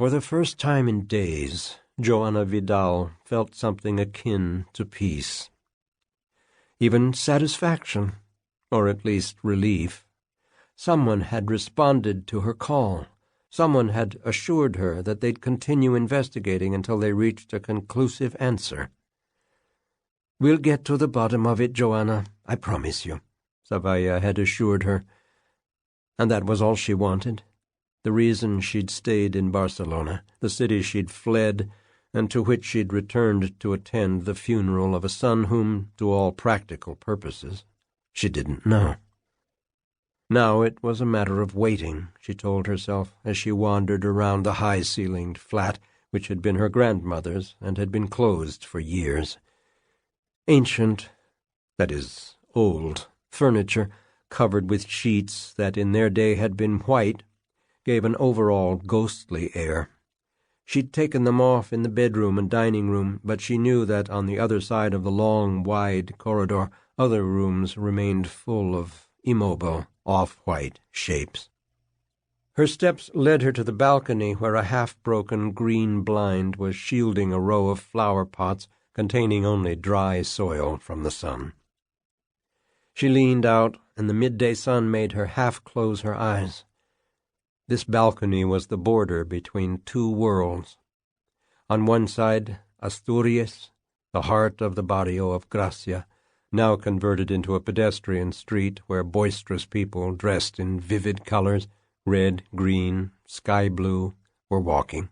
For the first time in days, Joanna Vidal felt something akin to peace. Even satisfaction, or at least relief. Someone had responded to her call. Someone had assured her that they'd continue investigating until they reached a conclusive answer. "We'll get to the bottom of it, Joanna, I promise you," Zavalla had assured her. And that was all she wanted. The reason she'd stayed in Barcelona, the city she'd fled, and to which she'd returned to attend the funeral of a son whom, to all practical purposes, she didn't know. Now it was a matter of waiting, she told herself, as she wandered around the high-ceilinged flat which had been her grandmother's and had been closed for years. Ancient, that is, old, furniture, covered with sheets that in their day had been white, gave an overall ghostly air. She'd taken them off in the bedroom and dining room, but she knew that on the other side of the long, wide corridor other rooms remained full of immobile, off-white shapes. Her steps led her to the balcony where a half-broken green blind was shielding a row of flower pots containing only dry soil from the sun. She leaned out, and the midday sun made her half-close her eyes. This balcony was the border between two worlds. On one side, Asturias, the heart of the barrio of Gracia, now converted into a pedestrian street where boisterous people dressed in vivid colors, red, green, sky blue, were walking.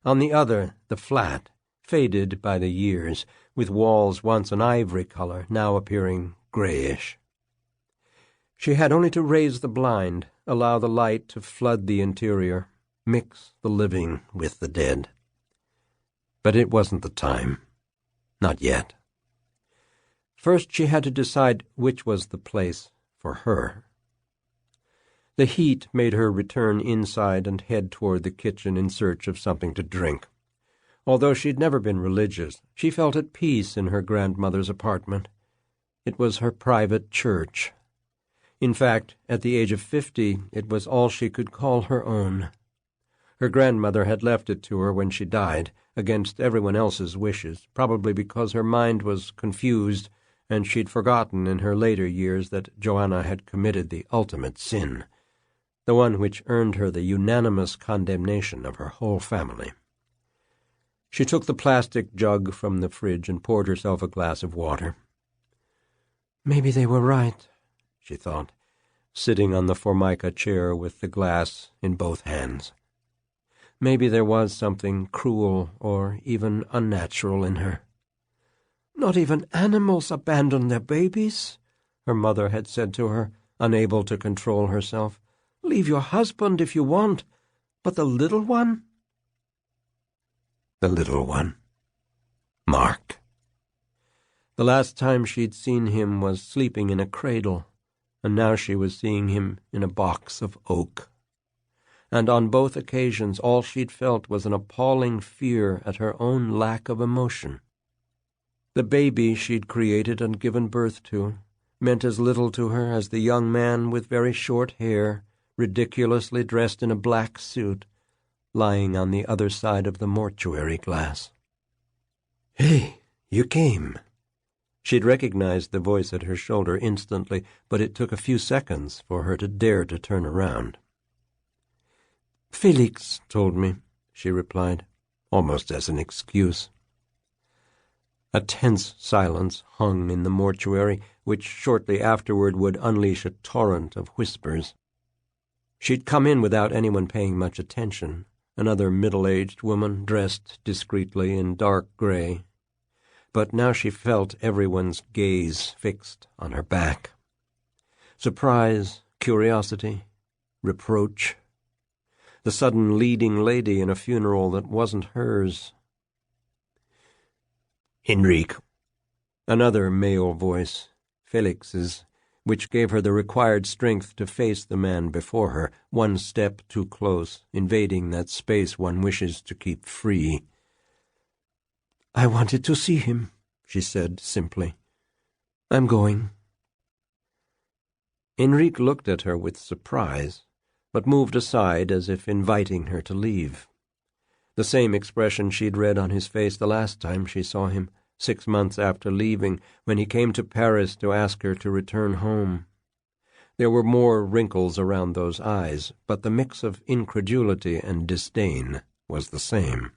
On the other, the flat, faded by the years, with walls once an ivory color, now appearing grayish. She had only to raise the blind, allow the light to flood the interior, mix the living with the dead. But it wasn't the time. Not yet. First she had to decide which was the place for her. The heat made her return inside and head toward the kitchen in search of something to drink. Although she'd never been religious, she felt at peace in her grandmother's apartment. It was her private church. In fact, at the age of 50, it was all she could call her own. Her grandmother had left it to her when she died, against everyone else's wishes, probably because her mind was confused, and she'd forgotten in her later years that Joanna had committed the ultimate sin, the one which earned her the unanimous condemnation of her whole family. She took the plastic jug from the fridge and poured herself a glass of water. Maybe they were right, she thought, sitting on the formica chair with the glass in both hands. Maybe there was something cruel or even unnatural in her. "Not even animals abandon their babies," her mother had said to her, unable to control herself. "Leave your husband if you want, but the little one?" The little one. Mark. The last time she'd seen him was sleeping in a cradle, and now she was seeing him in a box of oak. And on both occasions all she'd felt was an appalling fear at her own lack of emotion. The baby she'd created and given birth to meant as little to her as the young man with very short hair, ridiculously dressed in a black suit, lying on the other side of the mortuary glass. "Hey, you came." She'd recognized the voice at her shoulder instantly, but it took a few seconds for her to dare to turn around. "Felix told me," she replied, almost as an excuse. A tense silence hung in the mortuary, which shortly afterward would unleash a torrent of whispers. She'd come in without anyone paying much attention, another middle-aged woman dressed discreetly in dark gray. But now she felt everyone's gaze fixed on her back. Surprise, curiosity, reproach. The sudden leading lady in a funeral that wasn't hers. "Enrique." Another male voice, Felix's, which gave her the required strength to face the man before her, one step too close, invading that space one wishes to keep free. "I wanted to see him," she said simply. "I'm going." Enrique looked at her with surprise, but moved aside as if inviting her to leave. the same expression she'd read on his face the last time she saw him, 6 months after leaving, when he came to Paris to ask her to return home. There were more wrinkles around those eyes, but the mix of incredulity and disdain was the same.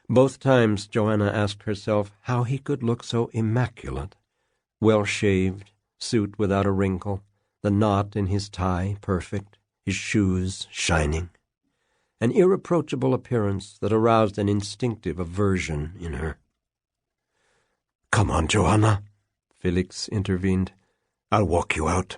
Both times Joanna asked herself how he could look so immaculate, well-shaved, suit without a wrinkle, the knot in his tie perfect, his shoes shining, an irreproachable appearance that aroused an instinctive aversion in her. "Come on, Joanna," Felix intervened. "I'll walk you out."